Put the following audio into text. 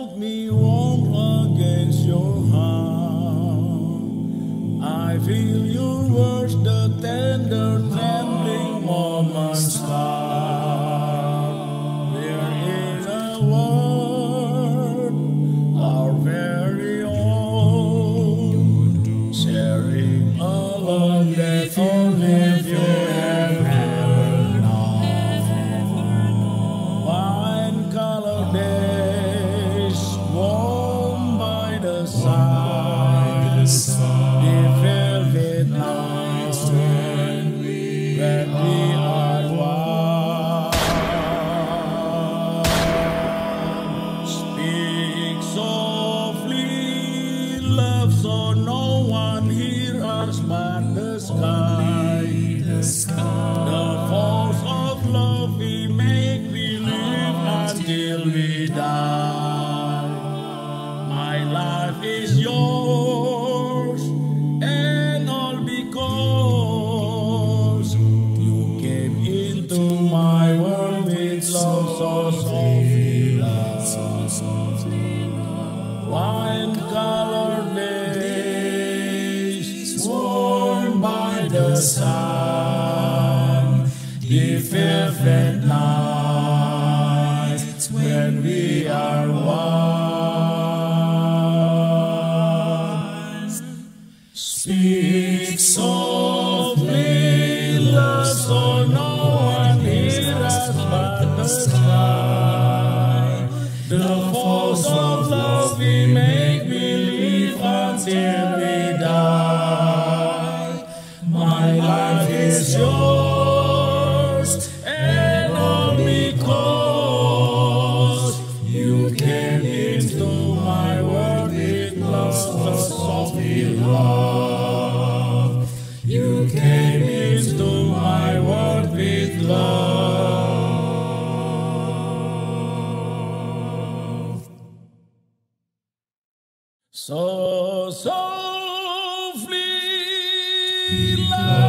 hold me warm against your heart. I feel your words, the tender, trembling moments start. We're in a world, our very own, sharing a love that only you have ever known. Wine-colored days, warmed by the sun, the velvet nights when we are one. Speak softly, love, so no one hears us but the sky. The force of love we make believe until we die. My life is yours, and all because you came into my world with love so softly, wine-colored days, warmed by the sun, the velvet nights when we are one. Speak softly, love, so no one hears us but the sky. The force of love we make believe until we die. My life is yours, and all because you came into my world with love, so softly love. You came into my world with love. So softly love.